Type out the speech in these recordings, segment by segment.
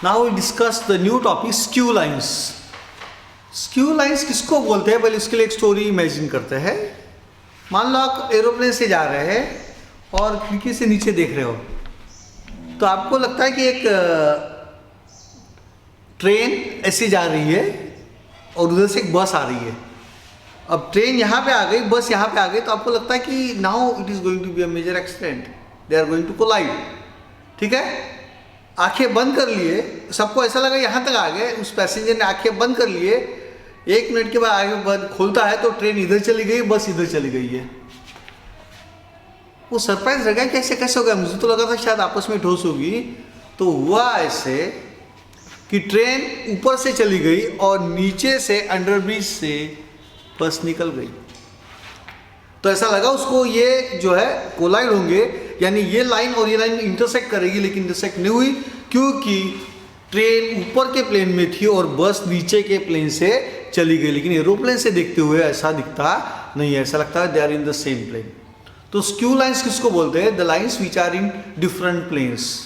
Now we discuss the new topic skew lines. Skew lines किसको बोलते हैं, पहले इसके लिए एक स्टोरी इमेजिन करते हैं। मान लो आप एरोप्लेन से जा रहे हैं और खिड़की से नीचे देख रहे हो, तो आपको लगता है कि एक ट्रेन ऐसे जा रही है और उधर से एक बस आ रही है। अब ट्रेन यहाँ पे आ गई, बस यहाँ पे आ गई, तो आपको लगता है कि now it is going to be a major accident, they are going to collide. ठीक है, आंखें बंद कर लिए, सबको ऐसा लगा यहाँ तक आ गए, उस पैसेंजर ने आंखें बंद कर लिए, 1 मिनट के बाद आगे बंद खोलता है तो ट्रेन इधर चली गई, बस इधर चली गई है। वो सरप्राइज रह गया कि ऐसे कैसे हो गया, मुझे तो लगा था शायद आपस में ठोस होगी। तो हुआ ऐसे कि ट्रेन ऊपर से चली गई और नीचे से अंडरब्रिज से बस निकल गई। तो ऐसा लगा उसको ये जो है कोलाइड होंगे, यानी ये लाइन और ये लाइन इंटरसेक्ट करेगी, लेकिन इंटरसेक्ट नहीं हुई क्योंकि ट्रेन ऊपर के प्लेन में थी और बस नीचे के प्लेन से चली गई। लेकिन एरोप्लेन से देखते हुए ऐसा दिखता नहीं है, ऐसा लगता है they are in the same plane. तो स्क्यू लाइंस किसको बोलते हैं, the lines which are in different planes.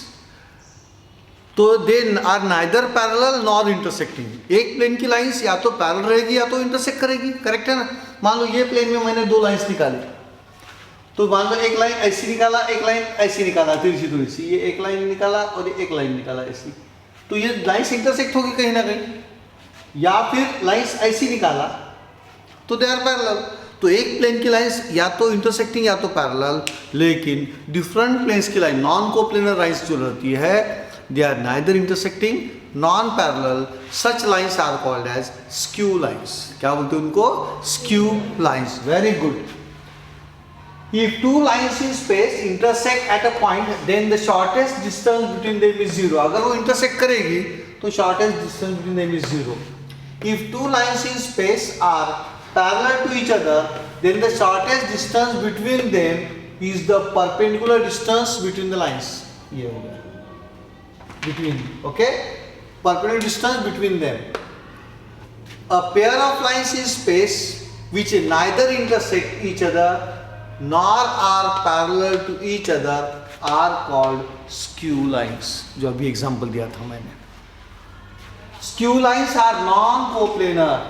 तो they are neither parallel nor intersecting. एक प्लेन की लाइंस या तो पैरेलल रहेगी या तो इंटरसेक्ट करेगी, करेक्ट है ना। मान लो ये प्लेन में मैंने 2 लाइंस निकाली, तो मान लो एक लाइन ऐसी निकाला, एक लाइन ऐसी निकाला, तिरछी थोड़ी सी, ये एक लाइन निकाला और एक लाइन निकाला ऐसी, तो ये लाइंस इंटरसेक्ट होगी कहीं ना कहीं। या फिर लाइंस ऐसी निकाला तो दे आर पैरेलल। तो एक प्लेन की लाइंस या तो इंटरसेक्टिंग या तो पैरेलल, लेकिन डिफरेंट प्लेन्स की लाइन नॉन कोप्लेनर लाइंस जो रहती है, they are neither intersecting non-parallel, such lines are called as skew lines। क्या बोलते हैं उनको, skew lines। very good। if 2 lines in space intersect at a point, then the shortest distance between them is 0। अगर वो intersect करेगी तो shortest distance between them is 0। if 2 lines in space are parallel to each other, then the shortest distance between them is the perpendicular distance between the lines। ये हो गया between, okay, perpendicular distance between them। a pair of lines in space which neither intersect each other nor are parallel to each other are called skew lines। जो अभी example दिया था मैंने। skew lines are non coplanar।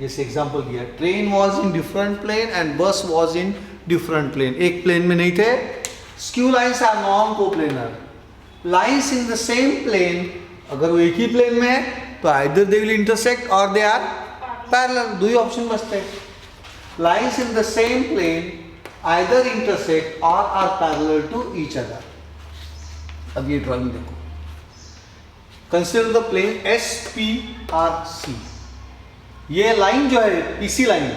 जैसे example दिया, train was in different plane and bus was in different plane, एक plane में नहीं थे। skew lines are non coplanar। Lines in the same plane, अगर वो एक ही प्लेन में है तो either they will intersect or they are parallel. 2 ही ऑप्शन बचते हैं। Lines in the same plane either intersect or are parallel to each other. अब ये ड्राइंग देखो, कंसीडर द प्लेन SPRC। ये लाइन जो है पीसी लाइन,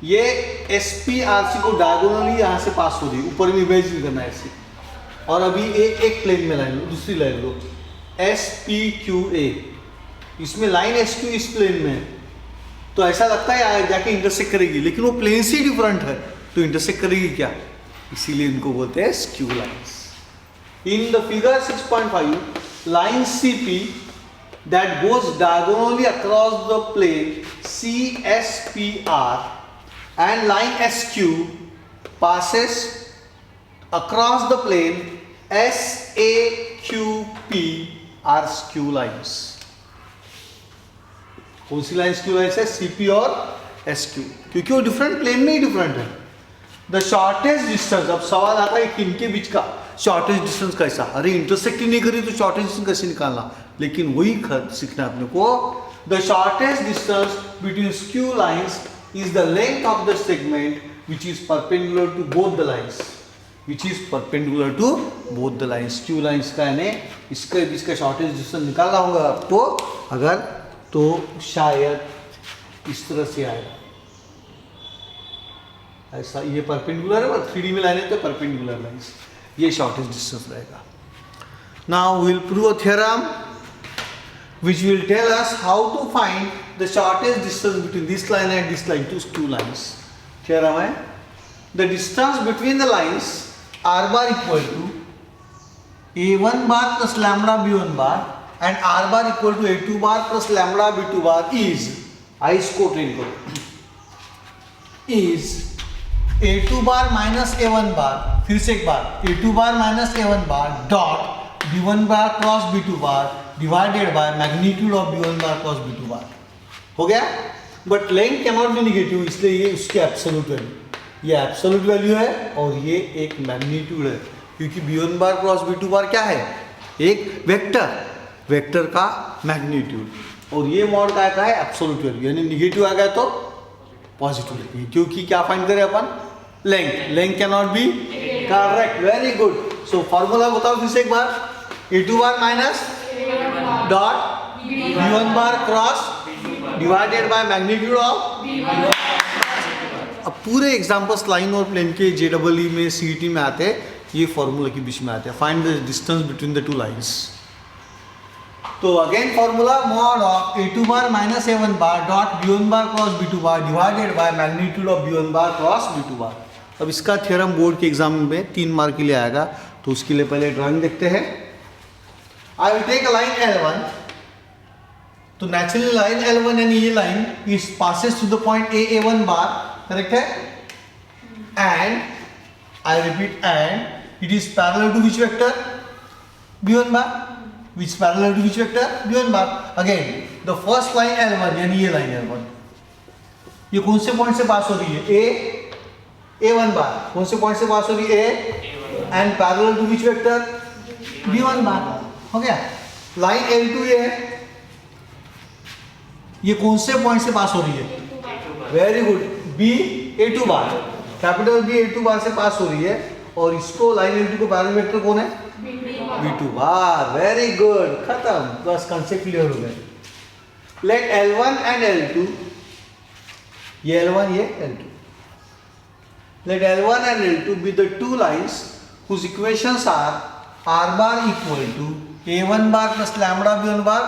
ये SPRC को डायगोनली यहां से पास हो रही, ऊपर में इमेजिन करना है ऐसे। और अभी एक प्लेन में लाइन लो, दूसरी लाइन लो SPQA, इसमें लाइन SQ इस प्लेन में है, तो ऐसा लगता है जाके इंटरसेक्ट करेगी, लेकिन वो प्लेन से डिफरेंट है तो इंटरसेक्ट करेगी क्या, इसीलिए इनको बोलते हैं skew lines. In the figure 6.5, line CP that goes diagonally across the plane CSPR and line SQ passes across the plane SAQP are skew lines। कौन सी लाइन स्क्यू लाइन्स है, CP और SQ, क्योंकि वो डिफरेंट प्लेन में ही different है। The shortest distance, अब सवाल आता है कि इनके बीच का शॉर्टेस्ट डिस्टेंस कैसा, अरे इंटरसेक्ट ही नहीं करी तो शॉर्टेस्ट डिस्टेंस कैसे निकालना, लेकिन वही सीखना है अपने को। The shortest distance between skew lines is the length of the segment which is perpendicular to both the lines, which is perpendicular to both the lines। Skew lines का यानी इसके बीच का शॉर्टेज डिस्टेंस निकालना होगा आपको अगर, तो शायद इस तरह से आएगा ऐसा, ये परपेंडिकुलर है और 3D में लाइन है तो परपेंडिकुलर लाइंस, ये शॉर्टेज डिस्टेंस रहेगा। Now we will prove a theorem which will tell us how to find the shortest distance between this line and this line, two skew lines। Theorem है, the distance between the lines r bar equal to a1 bar plus lambda b1 bar and r bar equal to a2 bar plus lambda b2 bar is, इसको train करो, is a2 bar minus a1 bar, फिर से एक बार a2 bar minus a1 bar dot B1 bar cross B2 bar divided by magnitude of B1 bar cross B2 बार। हो गया? But length can not B negative, इसलिए ये उसकी absolute value, ये एब्सोल्यूट वैल्यू है और ये एक मैग्नीट्यूड है, क्योंकि B1 बार क्रॉस B2 बार क्या है? एक वेक्टर का मैग्नीट्यूड, और ये मॉड का है एब्सोल्यूट वैल्यू, यानी निगेटिव आ गया तो पॉजिटिव लिखिए, क्योंकि क्या फाइंड करें अपन? Length can not be correct. Very good. So formula बताओ फिर से एक बार, A2 bar minus dot B1 bar cross divided by magnitude of. अब पूरे एग्जांपल्स लाइन और प्लेन के JEE में CET में आते हैं, ये फॉर्मूला के बीच में आते हैं, find the distance between the two lines. तो again formula mod of A2 bar minus A1 bar dot B1 bar cross B2 bar divided by magnitude of B1 bar cross B2 bar. अब इसका theorem board के exam में 3 mark के लिए आएगा, तो उसके लिए पहले ड्राइंग देखते हैं। I will take a line L1, तो नेचुरली लाइन L1 यानी ये line is passes to the point A1 bar, correct है? And I repeat, and it is parallel to which vector? B1 bar. which parallel to which vector? B1 bar. Again, the first line L1 यानी ये line L1, ये कौन से point से पास हो रही है? A1 बार। कौन से पॉइंट से पास हो रही है? A and parallel to which vector? B1 bar. हो गया? लाइन L2 ये है, ये कौन से पॉइंट से पास हो रही है? वेरी गुड, B A2 बार, कैपिटल B A2 बार से पास हो रही है, और इसको लाइन L2 को पैरेलल वेक्टर कौन है? B2 बार। वेरी गुड, खत्म, बस कंसेप्ट क्लियर हो गया। लेट L1 एंड L2, ये L1 ये L2, let L1 and L2 be the two lines whose equations are R bar equal to A1 bar plus lambda B1 bar,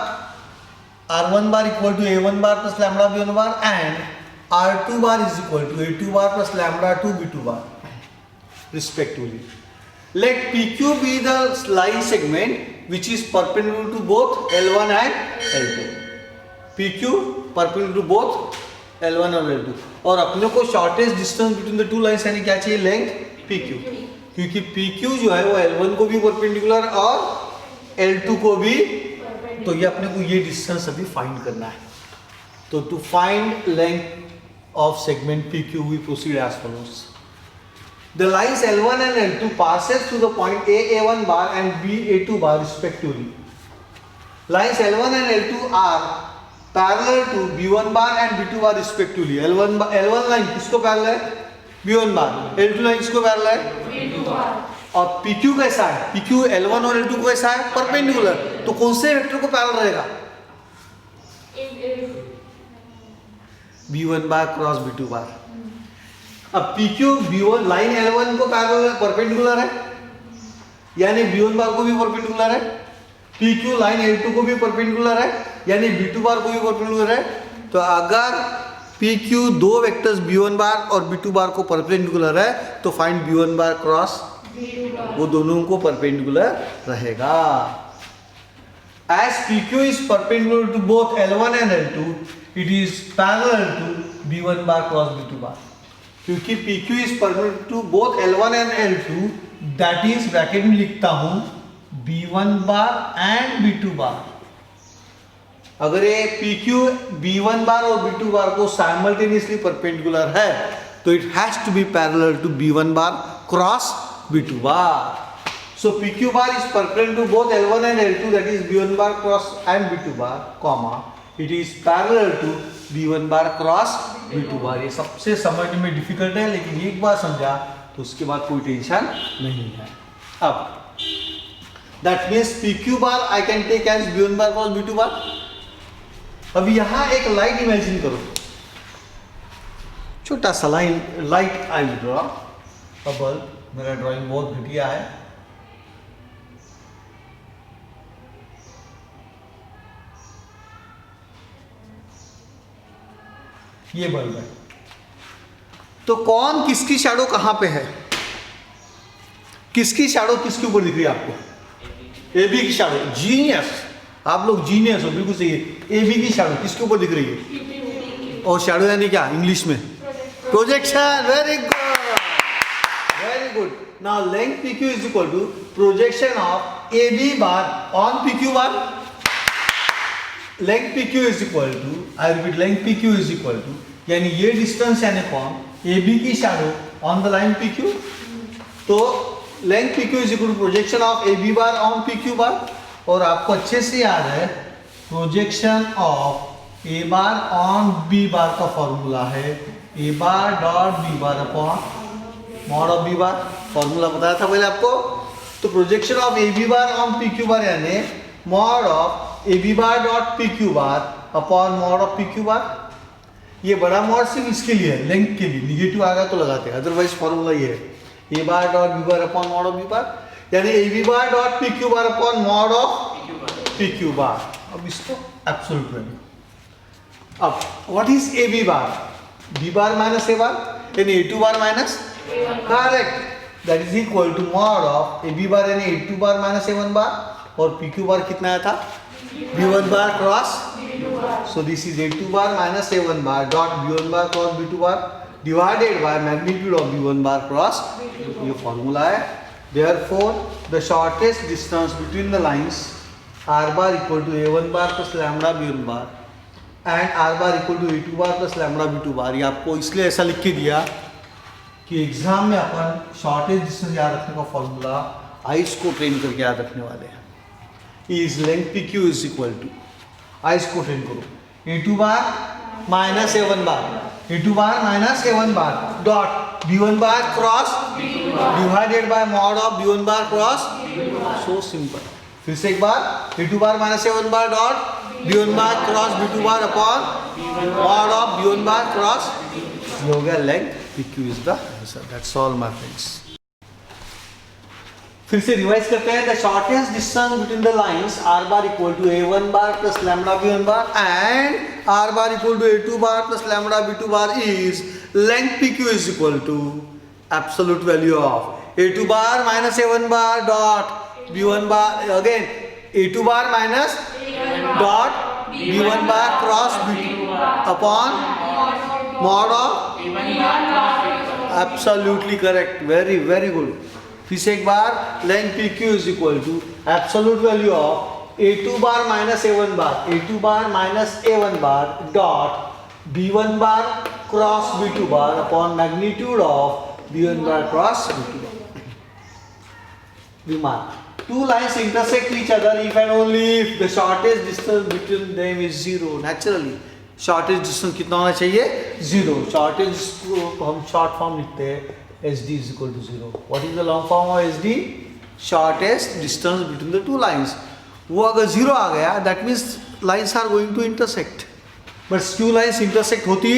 R1 bar equal to A1 bar plus lambda B1 bar, and R2 bar is equal to A2 bar plus lambda 2 B2 bar respectively. Let PQ be the line segment which is perpendicular to both L1 and L2. PQ perpendicular to both L1 और L2, और अपने को shortest distance between the two lines यानी क्या चाहिए? Length PQ, क्योंकि PQ जो है वो L1 को भी परपेंडिकुलर और L2 को भी, तो ये अपने को ये डिस्टेंस अभी फाइंड करना है। तो to find length of segment PQ we proceed as follows. The lines L1 and L2 passes to the point A1 bar and B A2 bar respectively. Lines L1 and L2 are parallel to B1 bar and B2 bar respectively. L1 line किसको parallel है? B1 बार। L2 line किसको parallel है? B2 बार। और PQ कैसा है? PQ L1 और L2 को कैसा है? परपेंडिकुलर। तो कौन से वेक्टर को पैरेलल रहेगा? B1 bar cross B2 bar. अब PQ B1 लाइन L1 को पैरेलल परपेंडिकुलर है, यानी B1 बार को भी परपेंडिकुलर है। PQ लाइन L2 को भी परपेंडिकुलर है, यानी B2 बार को भी परपेंडिकुलर है। तो अगर PQ दो वेक्टर्स B1 बार और B2 बार को परपेंडिकुलर है, तो फाइंड B1 बार क्रॉस, वो दोनों को परपेंडिकुलर रहेगा। As PQ is perpendicular to both L1 and L2, it is parallel to B1 bar cross B2 bar. क्योंकि PQ is perpendicular to both L1 and L2, that is bracket में लिखता हूं B1 bar and B2 बार। अगर ये PQ B1 बार और B2 बार को simultaneously perpendicular है, तो it has to be parallel to B1 bar cross B2 bar. So PQ bar is perpendicular to both L1 and L2, that is B1 bar cross and B2 bar, comma, it is parallel to B1 bar cross B2 bar। ये सबसे समझने में difficult है, लेकिन एक बार समझा तो उसके बाद कोई टेंशन नहीं है। अब that means PQ bar I can take as B1 bar cross B2 bar। अब यहाँ एक लाइट इमेजिन करो, छोटा सा light I will draw a bulb. मेरा ड्राइंग बहुत घटिया है। ये बल्ब है, तो कौन किसकी शैडो कहां पे है? किसकी शैडो किसके ऊपर दिख रही है आपको? AB की शैडो। जीनियस, आप लोग जीनियस हो, बिल्कुल सही है। AB की शैडो किसके ऊपर दिख रही है? और शैडो यानी क्या इंग्लिश में? Projection. Very good, Very good. Now length PQ is equal to projection of AB bar on PQ bar. Length PQ is equal to, I repeat, length PQ is equal to, यानी ये distance यानी कौन, AB की shadow on the line PQ. तो length PQ is equal to projection of AB bar on PQ बार. और आपको अच्छे से याद है projection of A bar on B बार का फॉर्मूला है A bar dot B bar upon mod of B bar. Formula बताया था पहले आपको. तो projection of AB bar on PQ बार यानी mod of AB bar dot PQ bar upon mod of PQ बार. ये बड़ा मॉड सिर्फ इसके लिए है, लेंथ के लिए. निगेटिव आ गया तो लगाते हैं, अदरवाइज फॉर्मूला ये है A bar dot B bar upon mod of B bar, यानी AB bar dot PQ bar upon mod of PQ bar. अब इसको एब्सोल्यूट वैल्यू. अब what is AB bar? B bar minus A bar, यानी A2 bar minus, correct. That is equal to mod of AB bar यानी A2 bar minus A1 बार, और PQ बार कितना आया था? B1 bar cross. So this is A2 bar minus A1 bar dot B1 bar cross B2 bar divided by magnitude of B1 bar cross. ये formula है. Therefore the shortest distance between the lines R bar equal to A1 bar plus lambda B1 bar and R bar equal to A2 bar plus lambda B2 bar. ये आपको इसलिए ऐसा लिख के दिया कि एग्जाम में अपन शॉर्टेज डिस्टेंस याद रखने का फॉर्मूला आइस को ट्रेन करके याद रखने वाले हैं. Is length PQ is equal to, आइस को ट्रेन करो, A2 bar minus A1 bar, A2 bar minus A1 bar dot B1 bar cross divided by mod of B1 bar cross. So simple. फिर से एक बार, A2 bar minus A1 bar dot B1 bar cross B2 bar upon mod of B1 bar cross. ये हो गया length PQ is the answer. That's all my friends. फिर से revise करते हैं. The shortest distance between the lines R bar equal to A1 bar plus lambda B1 bar and R bar equal to A2 bar plus lambda B2 bar is length PQ is equal to absolute value of A2 bar minus A1 bar dot B1 bar, again A2 bar minus dot B1 bar cross B2 upon mod of. Absolutely correct. Very very good. फिर से एक बार, length PQ is equal to absolute value of A2 bar minus A1 bar, A2 bar minus A1 bar dot B1 bar cross B2 bar upon magnitude of B1 bar cross B2 bar. Remark: two lines intersect each other if and only if the shortest distance between them is zero. Naturally, shortest distance कितना होना चाहिए? Zero. Shortest को हम short form लिखते हैं SD is equal to 0. What is the long form of SD? Shortest distance between the two lines. वो अगर 0 आ गया, that means lines are going to intersect. But skew lines intersect होती,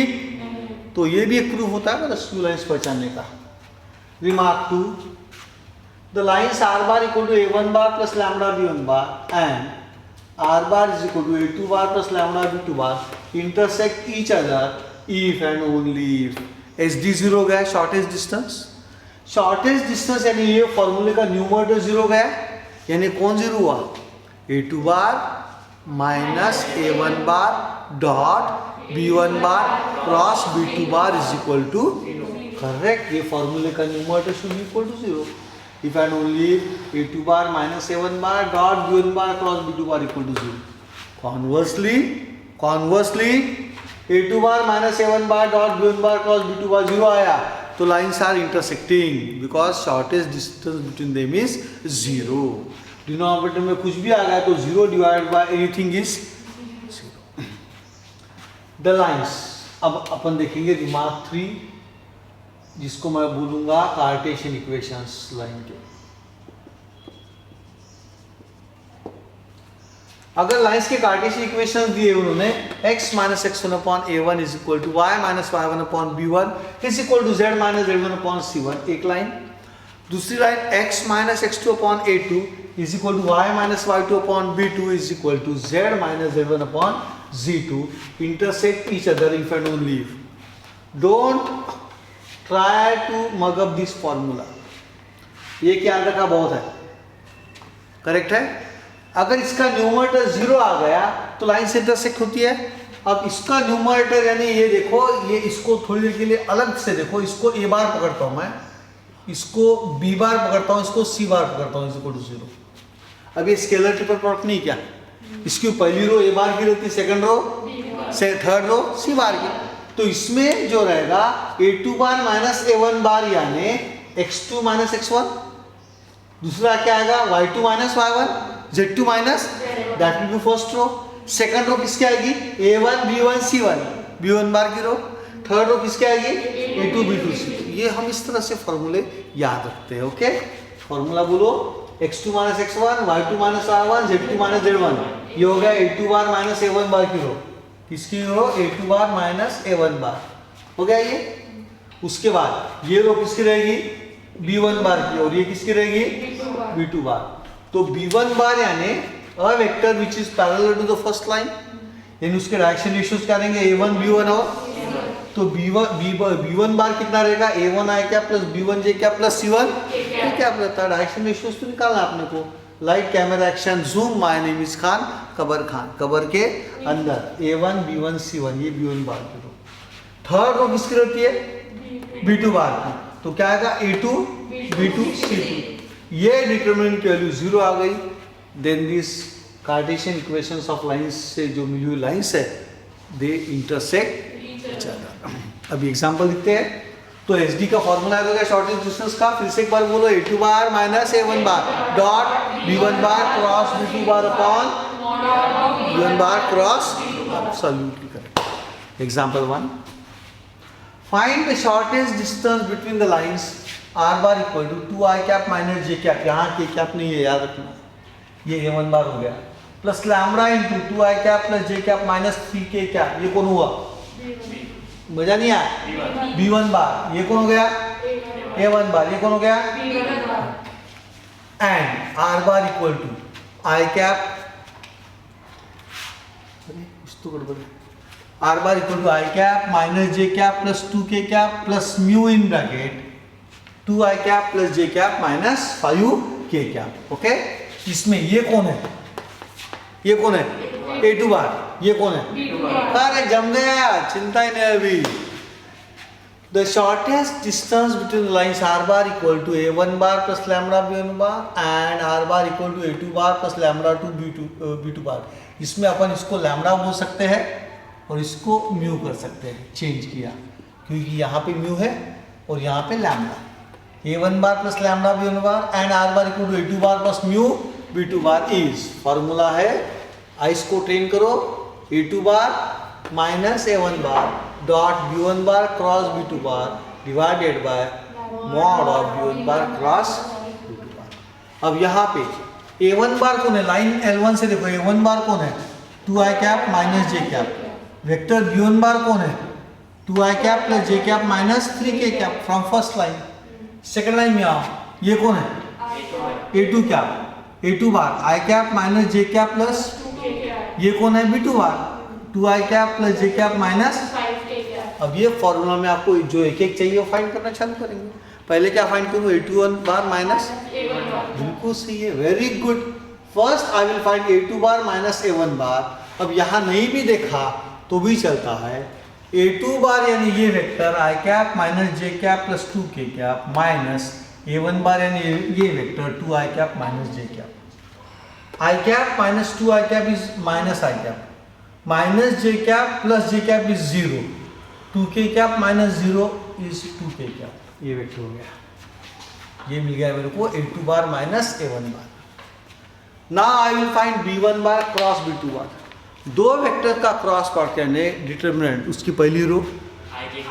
तो ये भी एक प्रूफ होता है मतलब skew lines पहचानने का. Remark 2. The lines R bar equal to A1 bar plus lambda B1 bar and R bar is equal to A2 bar plus lambda B2 bar intersect each other if and only if SD 0 गया, shortage distance. Shortage distance यानी ये फॉर्मूले का numerator 0 गया, यानी कौन 0 हुआ? A2 bar minus A1 bar dot B1 bar cross B2 bar is equal to, correct. ये फॉर्मूले का numerator should be equal to 0 if and only A2 bar minus A1 bar dot B1 bar cross B2 bar equal to 0. Conversely A2 bar minus A1 bar dot B1 bar cross B2 bar 0 आया तो lines are intersecting because shortest distance between them is 0. Denominator में कुछ भी आ गया तो 0 divided by anything is 0. The lines. अब अपन देखेंगे remark 3, जिसको मैं बोलूंगा कार्टेशियन इक्वेशंस लाइन के. अगर लाइंस के कार्टेशियन इक्वेशंस दिए उन्होंने x minus x1 upon a1 is equal to y minus y1 upon b1 is equal to z minus z1 upon c1, एक लाइन. दूसरी line x minus x2 upon a2 is equal to y minus y2 upon b2 is equal to z minus z1 upon z2 intersect each other if and only if. Don't try to mug up this formula. ये क्या रखा बहुत है, correct है. अगर इसका numerator 0 आ गया तो लाइन से इंटरसेक्ट होती है. अब इसका न्यूमरेटर यानी ये देखो, ये इसको थोड़ी देर के लिए अलग से देखो, इसको a बार पकड़ता हूं मैं इसको b बार पकड़ता हूँ, इसको c बार पकड़ता हूँ, इक्वल टू 0। अब ये स्केलर ट्रिपल प्रोडक्ट नहीं क्या, इसकी पहली रो a बार की रहती है, सेकंड रो से थर्ड रो c बार की। तो इसमें जो रहेगा a2 बार माइनस a1 बार यानी x2 माइनस x1, दूसरा क्या आएगा y2 minus y1, z2 minus, that will be first row. Second row किसकी आएगी a1 b1 c1, b1 बार की रो। थर्ड रो किसकी आएगी a2 b2 c2। ये हम इस तरह से फॉर्मूले याद रखते हैं। ओके, फॉर्मूला बोलो x2 minus x1, y2 minus y1, z2 minus z1। ये हो गया a2 बार माइनस a1 बार की रो, किसकी रो a2 बार माइनस a1 बार हो गया ये। उसके बाद ये रो किसकी रहेगी b1 बार की, और ये किसकी रहेगी b2 बार। तो b1 बार यानी a vector which is parallel to the first line, यानी उसके डायरेक्शन रेशियोज क्या रहेंगे a1 b1 और तो b1 बार कितना रहेगा a1 i क्या प्लस b1 j क्या प्लस c1 क्या रहता है। डायरेक्शन रेशियोज तो निकालना आपने को। Light camera action zoom, my name is Khan, cover Khan, cover के अंदर a1 b1 c1, ये b1 बार की रो। थर्ड रो किसकी रहती है b2 बार की, तो क्या आएगा a2 b2 c2। ये डिटरमिनेंट की वैल्यू 0 आ गई। Then this Cartesian equations of lines से जो मिली हुई लाइंस है दे इंटरसेक्ट इच अदर। अभी एग्जांपल लिखते हैं। तो एस डी का फॉर्मूला है शॉर्टेज डिस्टेंस का, फिर से एक बार बोलो a2 bar minus a1 bar dot b1 bar cross b2 bar upon b1 bar cross. Absolutely correct. Example 1, find the shortage distance between the lines r bar equal to 2i cap minus j cap. यहाँ के cap नहीं है, याद रखना। ये a1 बार हो गया plus lambda into 2i cap plus j cap minus 3k cap. ये कौन हुआ मजा नहीं आया b1 बार। ये कौन हो गया a1 बार। ये कौन हो गया and r bar equal to i cap, कुछ तो गड़बड़ है, r bar equal to i cap minus j cap plus 2k cap plus mu in bracket 2i cap plus j cap minus 5k cap. Okay, इसमें ये कौन है, ये कौन है a2 बार, ये कौन है अरे जम गया, चिंता ही नहीं अभी। The shortest distance between lines r bar equal to a1 bar plus lambda b1 bar and r bar equal to a2 bar plus lambda two b2 bar. इसमें अपन इसको लैम्बडा बोल सकते हैं और इसको म्यू कर सकते हैं, चेंज किया क्योंकि यहाँ पे म्यू है और यहाँ पे lambda. a1 bar plus lambda b1 bar and r bar equal to a2 bar plus mu b2 bar is, formula है आइस को ट्रेन करो a2 bar minus a1 bar dot b1 bar cross b2 bar divided by mod of b1 bar cross b2 bar. अब यहाँ पे a1 बार कौन है, line L1 से देखो a1 बार कौन है 2i cap minus j cap. Vector b1 बार कौन है 2i cap plus j cap minus 3k cap from first line. Second line में आओ, ये कौन है a2 cap, a2 bar i cap minus j cap plus, ये कौन है b2 बार 2i cap plus j cap minus 5k cap. अब ये फॉर्मूला में आपको जो एक एक चाहिए वो फाइंड करना चालू करेंगे। पहले क्या फाइंड करूँ a2 बार माइनस, बिल्कुल सही है, very good. First I will find a2 bar minus a1 बार। अब यहाँ नहीं भी देखा तो भी चलता है। a2 बार यानी ये vector i cap minus j cap plus 2k cap minus a1 बार यानी ये vector 2i cap minus j cap. i cap minus 2i cap is minus i cap, minus j cap plus j cap is 0, 2k cap minus 0 is 2k cap. ये vector हो गया, ये मिल गया मेरे को a2 bar minus a1 bar. Now I will find b1 bar cross b2 बार। दो vector का cross product यानी डिटरमिनेंट, उसकी पहली रो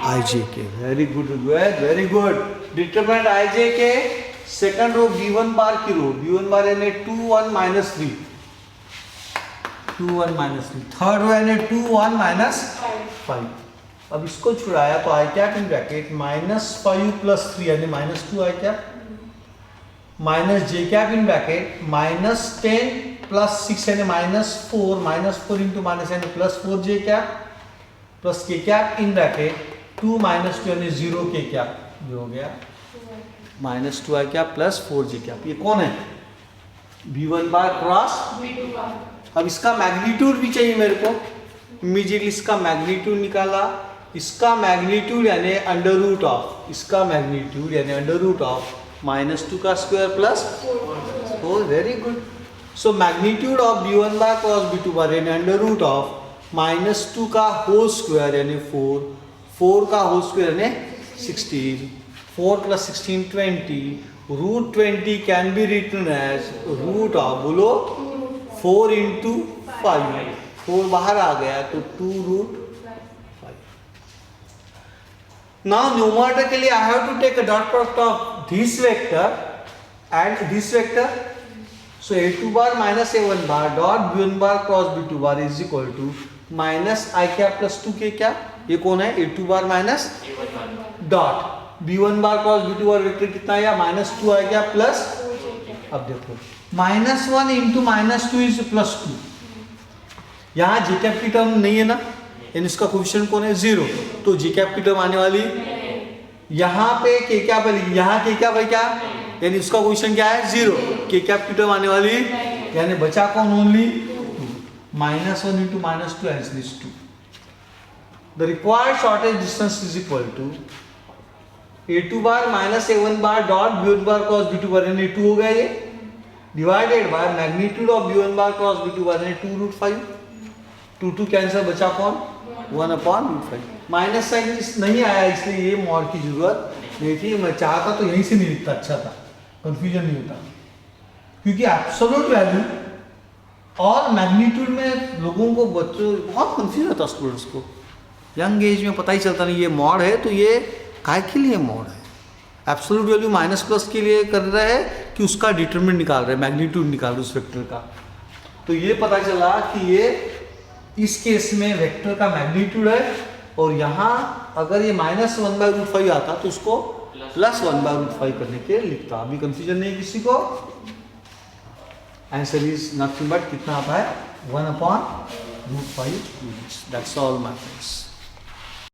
ij के, very good very good. Determinant ij के, सेकंड रो b1 बार की रो, b1 बार यानी 2 1 माइनस 3, 2 1 माइनस 3। थर्ड रो यानी 2 1 माइनस 5। अब इसको छुड़ाया तो i cap in bracket minus 5 plus 3 यानी minus 2 i cap minus j cap in bracket minus 10 plus 6 यानी माइनस 4, माइनस 4 इंटू माइनस यानी plus 4 j cap plus k cap in bracket 2 minus 2 यानी 0 k cap, जो हो गया minus 2i cap plus 4j cap. ये कौन है b1 bar cross b2 bar. अब इसका मैग्नीट्यूड भी चाहिए मेरे को, इमीडिएटली इसका मैग्नीट्यूड निकाला इसका मैग्नीट्यूड यानी अंडर रूट ऑफ, इसका मैग्नीट्यूड यानी अंडर रूट ऑफ -2 का square plus 4। Very good. So magnitude of b1 bar cross b2 bar यानी अंडर रूट ऑफ -2 का होल स्क्वायर यानी 4, 4 का होल स्क्वायर यानी 16, 4 + 16 20, root 20 can be written as root of, बोलो 4 × 5, 4 बाहर आ गया तो 2√5। नाउ न्यूमरेटर के लिए I have to take a dot product of this vector and this vector. So a2 bar minus a1 bar dot b1 bar cross b2 bar is equal to -i cap plus 2k क्या, ये कौन है, a2 bar minus dot b1 bar cross b2 bar vector कितना आया, -2 आ गया plus, अब देखो -1 × -2 is +2। यहाँ जी कैप की टर्म नहीं है ना, यानी इसका कोएफिशिएंट कौन है, 0, तो जी कैप की टर्म आने वाली, यहाँ पे के क्या बनेगी, यहाँ के क्या भाई क्या, यानी इसका कोएफिशिएंट क्या है 0, के कैप की टर्म आने वाली, यानी बचा कौन, only 2, -1 × -2 answer is 2। The required shortest distance is equal to a2 bar minus a1 bar dot b1 bar cross b2 bar यानी 2 हो गया ये, divided by magnitude of b1 bar cross b2 bar यानी 2√5, 2 कैंसिल, बचा कौन, 1/√5। Minus sign नहीं आया इसलिए ये मॉड की जरूरत नहीं थी, मैं चाहता तो यहीं से नहीं लिखता, अच्छा था, कंफ्यूजन नहीं होता, क्योंकि एब्सोल्यूट वैल्यू और मैग्नीट्यूड में लोगों को, बच्चों बहुत कंफ्यूज होता, स्टूडेंट्स को यंग एज में पता ही चलता नहीं ये मॉड है, तो ये काय के लिए मॉड है, एब्सोल्यूट वैल्यू माइनस प्लस के लिए कर रहा है कि उसका डिटरमिनेंट निकाल रहे हैं, मैग्नीट्यूड निकाल रहे उस वेक्टर का। तो ये पता चला कि ये इस केस में वेक्टर का मैग्नीट्यूड है, और यहाँ अगर ये -1/√5 आता तो उसको +1/√5 करने के लिखता। अभी कंफ्यूजन नहीं किसी को, आंसर इज नथिंग बट कितना आता है 1/√5 units. That's all my friends.